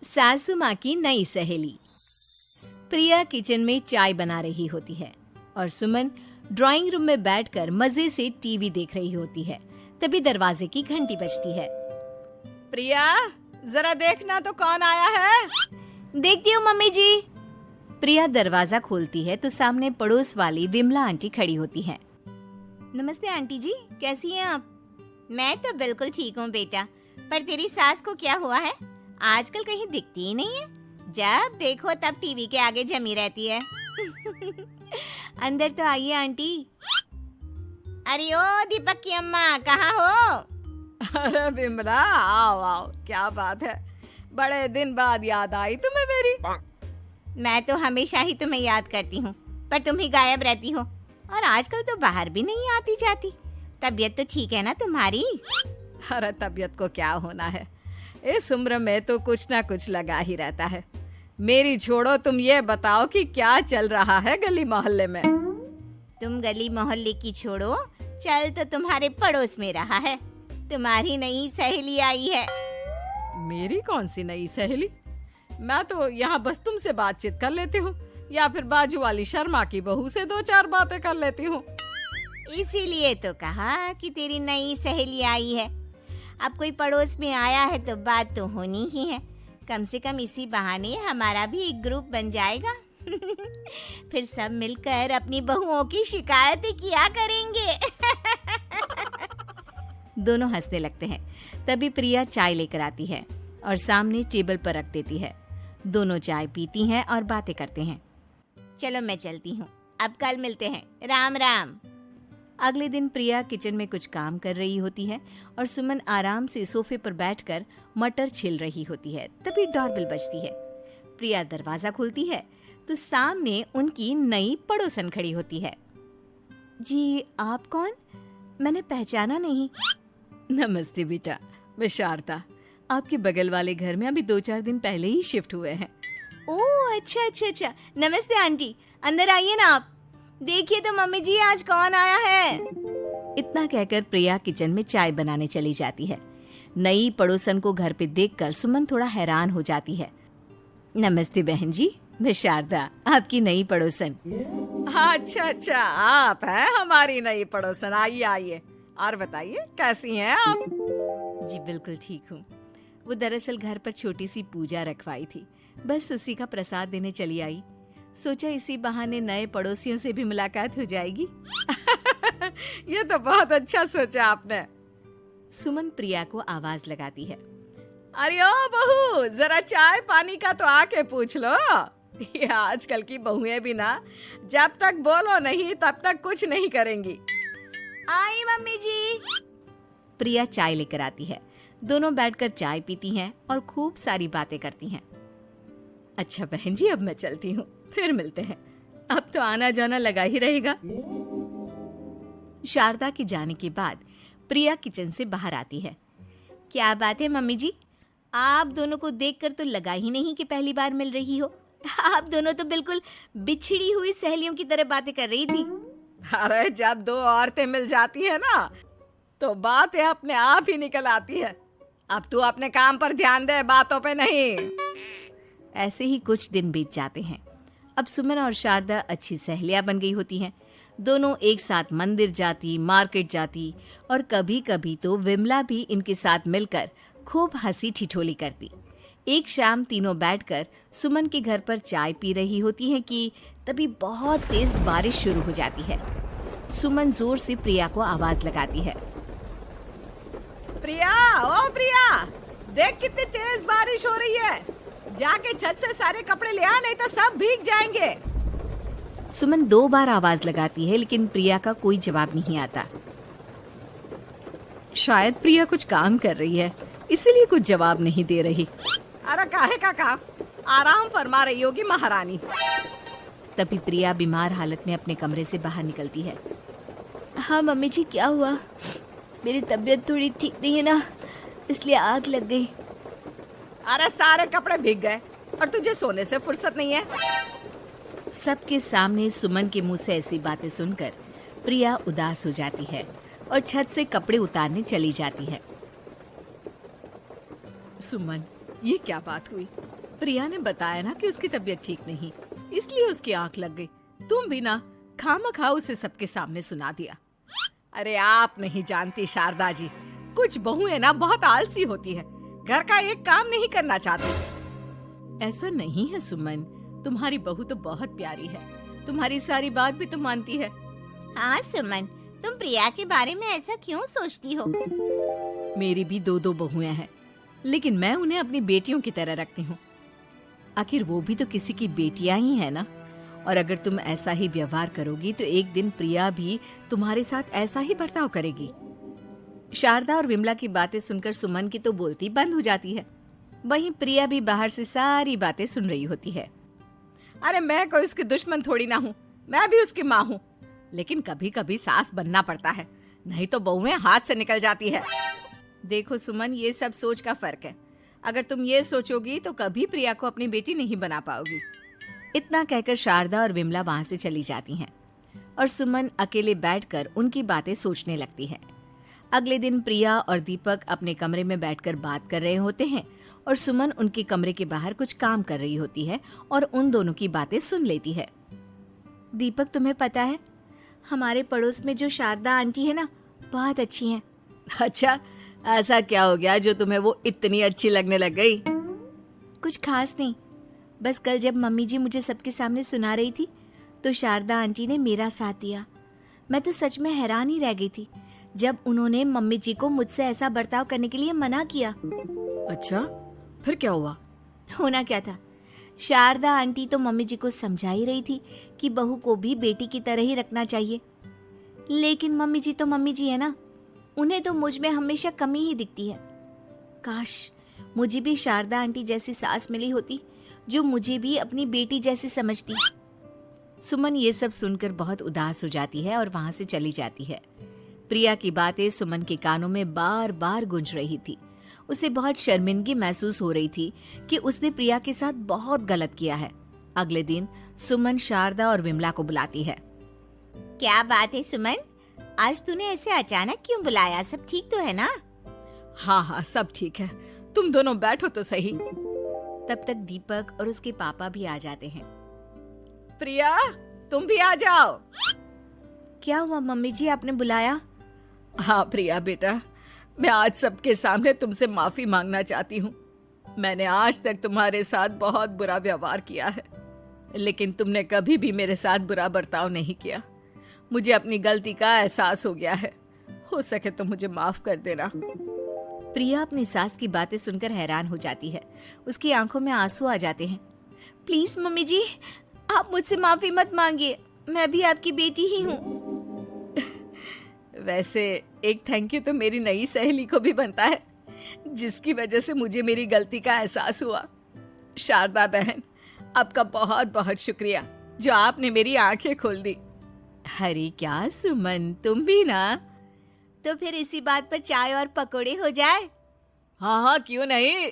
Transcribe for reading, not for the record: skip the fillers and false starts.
सासू माँ की नई सहेली। प्रिया किचन में चाय बना रही होती है और सुमन ड्राइंग रूम में बैठकर मजे से टीवी देख रही होती है। तभी दरवाजे की घंटी बजती है। प्रिया, जरा देखना तो कौन आया है। देखती हूँ मम्मी जी। प्रिया दरवाजा खोलती है तो सामने पड़ोस वाली विमला आंटी खड़ी होती है। नमस्ते आंटी जी, कैसी हैं आप? मैं तो बिल्कुल ठीक हूँ बेटा, पर तेरी सास को क्या हुआ है? आजकल कहीं दिखती ही नहीं है। जब देखो तब टीवी के आगे जमी रहती है। अंदर तो आइए आंटी। अरे ओ दीपक की अम्मा, कहाँ हो? अरे बिमला, आओ आओ, क्या बात है, बड़े दिन बाद याद आई तुम्हें मेरी। मैं तो हमेशा ही तुम्हें याद करती हूँ, पर तुम ही गायब रहती हो और आजकल तो बाहर भी नहीं आती जाती। तबीयत तो ठीक है ना तुम्हारी? अरे तबीयत को क्या होना है, इस उम्र में तो कुछ ना कुछ लगा ही रहता है। मेरी छोड़ो, तुम ये बताओ कि क्या चल रहा है गली मोहल्ले में। तुम गली मोहल्ले की छोड़ो, चल तो तुम्हारे पड़ोस में रहा है। तुम्हारी नई सहेली आई है। मेरी कौन सी नई सहेली? मैं तो यहाँ बस तुमसे बातचीत कर लेती हूँ या फिर बाजू वाली शर्मा की बहू से दो चार बातें कर लेती हूँ। इसीलिए तो कहा कि तेरी नई सहेली आई है। अब कोई पड़ोस में आया है तो बात तो होनी ही है। कम से कम इसी बहाने हमारा भी एक ग्रुप बन जाएगा। फिर सब मिलकर अपनी बहुओं की शिकायतें किया करेंगे। दोनों हंसने लगते हैं। तभी प्रिया चाय लेकर आती है और सामने टेबल पर रख देती है। दोनों चाय पीती हैं और बातें करते हैं। चलो मैं चलती हूँ, अब कल मिलते हैं। राम राम। अगले दिन प्रिया किचन में कुछ काम कर रही होती है और सुमन आराम से सोफे पर बैठकर मटर छिल रही होती है। तभी डोरबेल बजती है। प्रिया दरवाजा खोलती है तो सामने उनकी नई पड़ोसन खड़ी होती है। जी, आप कौन? मैंने पहचाना नहीं। नमस्ते बेटा, मैं शारदा, आपके बगल वाले घर में अभी 2-4 दिन पहले ही शिफ्ट हुए हैं। ओह अच्छा अच्छा अच्छा, नमस्ते आंटी, अंदर आइए ना आप। देखिए तो मम्मी जी, आज कौन आया है। इतना कहकर प्रिया किचन में चाय बनाने चली जाती है। नई पड़ोसन को घर पे देखकर सुमन थोड़ा हैरान हो जाती है। नमस्ते बहन जी, मैं शारदा, आपकी नई पड़ोसन। अच्छा अच्छा, आप हैं हमारी नई पड़ोसन। आइए आइए, और बताइए कैसी हैं आप? जी बिल्कुल ठीक हूँ। वो दरअसल घर पर छोटी सी पूजा रखवाई थी, बस उसी का प्रसाद देने चली आई। सोचा इसी बहाने नए पड़ोसियों से भी मुलाकात हो जाएगी। ये तो बहुत अच्छा सोचा आपने। सुमन प्रिया को आवाज लगाती है। अरे ओ बहू, जरा चाय पानी का तो आके पूछ लो। ये आजकल की बहुएं भी ना, जब तक बोलो नहीं तब तक कुछ नहीं करेंगी। आई मम्मी जी। प्रिया चाय लेकर आती है। दोनों बैठकर चाय पीती हैं और खूब सारी बातें करती हैं। अच्छा बहन जी, अब मैं चलती हूँ, फिर मिलते हैं। अब तो आना जाना लगा ही रहेगा। शारदा के जाने के बाद प्रिया किचन से बाहर आती है। क्या बात है मम्मी जी, आप दोनों को देखकर तो लगा ही नहीं कि पहली बार मिल रही हो। आप दोनों तो बिल्कुल बिछड़ी हुई सहेलियों की तरह बातें कर रही थी। अरे जब दो औरतें मिल जाती है ना, तो बातें अपने आप ही निकल आती है। अब तू अपने काम पर ध्यान दे, बातों पे नहीं। ऐसे ही कुछ दिन बीत जाते हैं। अब सुमन और शारदा अच्छी सहेलियां बन गई होती हैं। दोनों एक साथ मंदिर जाती, मार्केट जाती और कभी कभी तो विमला भी इनके साथ मिलकर खूब हंसी ठिठोली करती। एक शाम तीनों बैठकर सुमन के घर पर चाय पी रही होती हैं कि तभी बहुत तेज बारिश शुरू हो जाती है। सुमन जोर से प्रिया को आवाज लगाती है। प्रिया, ओ प्रिया, देख कितनी तेज बारिश हो रही है। जाके छत से सारे कपड़े ले आ, नहीं तो सब भीग जाएंगे। सुमन 2 बार आवाज लगाती है लेकिन प्रिया का कोई जवाब नहीं आता। शायद प्रिया कुछ काम कर रही है, इसीलिए कुछ जवाब नहीं दे रही। अरे काहे का काम, आराम फरमा रही होगी महारानी। तभी प्रिया बीमार हालत में अपने कमरे से बाहर निकलती है। हाँ मम्मी जी, क्या हुआ? मेरी तबीयत थोड़ी ठीक नहीं है ना, इसलिए आग लग गई। अरे सारे कपड़े भीग गए और तुझे सोने से फुर्सत नहीं है। सबके सामने सुमन के मुंह से ऐसी बातें सुनकर प्रिया उदास हो जाती है और छत से कपड़े उतारने चली जाती है। सुमन, ये क्या बात हुई? प्रिया ने बताया ना कि उसकी तबीयत ठीक नहीं, इसलिए उसकी आंख लग गई। तुम भी ना खामखा उसे सबके सामने सुना दिया। अरे आप नहीं जानती शारदा जी, कुछ बहुएं ना बहुत आलसी होती है, घर का एक काम नहीं करना चाहती। ऐसा नहीं है सुमन, तुम्हारी बहू तो बहुत प्यारी है, तुम्हारी सारी बात भी तो मानती है। हाँ सुमन, तुम प्रिया के बारे में ऐसा क्यों सोचती हो? मेरी भी दो बहुएं हैं, लेकिन मैं उन्हें अपनी बेटियों की तरह रखती हूँ। आखिर वो भी तो किसी की बेटियां ही है ना। और अगर तुम ऐसा ही व्यवहार करोगी तो एक दिन प्रिया भी तुम्हारे साथ ऐसा ही बर्ताव करेगी। शारदा और विमला की बातें सुनकर सुमन की तो बोलती बंद हो जाती है। वहीं प्रिया भी बाहर से सारी बातें सुन रही होती है। अरे मैं कोई उसकी दुश्मन थोड़ी ना हूँ, मैं भी उसकी माँ हूँ, लेकिन कभी कभी सास बनना पड़ता है, नहीं तो बहुएं हाथ से निकल जाती है। देखो सुमन, ये सब सोच का फर्क है। अगर तुम ये सोचोगी तो कभी प्रिया को अपनी बेटी नहीं बना पाओगी। इतना कहकर शारदा और विमला वहां से चली जाती हैं और सुमन अकेले बैठकर उनकी बातें सोचने लगती है। अगले दिन प्रिया और दीपक अपने कमरे में बैठकर बात कर रहे होते हैं और सुमन उनके कमरे के बाहर कुछ काम कर रही होती है और उन दोनों की बातें सुन लेती है। दीपक, तुम्हें पता है हमारे पड़ोस में जो शारदा आंटी है ना, बहुत अच्छी हैं। अच्छा, ऐसा क्या हो गया जो तुम्हें वो इतनी अच्छी लगने लग गई? कुछ खास नहीं, बस कल जब मम्मी जी मुझे सबके सामने सुना रही थी तो शारदा आंटी ने मेरा साथ दिया। मैं तो सच में हैरान ही रह गई थी जब उन्होंने मम्मी जी को मुझसे ऐसा बर्ताव करने के लिए मना किया। अच्छा, फिर क्या हुआ? होना क्या था, शारदा आंटी तो मम्मी जी को समझा ही रही थी कि बहू को भी बेटी की तरह ही रखना चाहिए, लेकिन मम्मी जी तो मम्मी जी है ना, उन्हें तो मुझ में हमेशा कमी ही दिखती है। काश मुझे भी शारदा आंटी जैसी सास मिली होती जो मुझे भी अपनी बेटी जैसी समझती। सुमन ये सब सुनकर बहुत उदास हो जाती है और वहां से चली जाती है। प्रिया की बातें सुमन के कानों में बार बार गूंज रही थी। उसे बहुत शर्मिंदगी महसूस हो रही थी कि उसने प्रिया के साथ बहुत गलत किया है। अगले दिन सुमन शारदा और विमला को बुलाती है। क्या बात है सुमन, आज तूने ऐसे अचानक क्यों बुलाया? सब ठीक तो है ना? हाँ, सब ठीक है, तुम दोनों बैठो तो सही। तब तक दीपक और उसके पापा भी आ जाते हैं। प्रिया, तुम भी आ जाओ। क्या हुआ मम्मी जी, आपने बुलाया? हाँ प्रिया बेटा, मैं आज सबके सामने तुमसे माफी मांगना चाहती हूँ। मैंने आज तक तुम्हारे साथ बहुत बुरा व्यवहार किया है, लेकिन तुमने कभी भी मेरे साथ बुरा बर्ताव नहीं किया। मुझे अपनी गलती का एहसास हो गया है, हो सके तो मुझे माफ कर देना। प्रिया अपनी सास की बातें सुनकर हैरान हो जाती है। उसकी आंखों में आंसू आ जाते हैं। प्लीज मम्मी जी, आप मुझसे माफी मत मांगिए, मैं भी आपकी बेटी ही हूँ। वैसे एक थैंक यू तो मेरी नई सहेली को भी बनता है, जिसकी वजह से मुझे मेरी गलती का एहसास हुआ। शारदा बहन, आपका बहुत बहुत शुक्रिया जो आपने मेरी आंखें खोल दी। अरे क्या सुमन, तुम भी ना। तो फिर इसी बात पर चाय और पकोड़े हो जाए? हाँ, क्यों नहीं।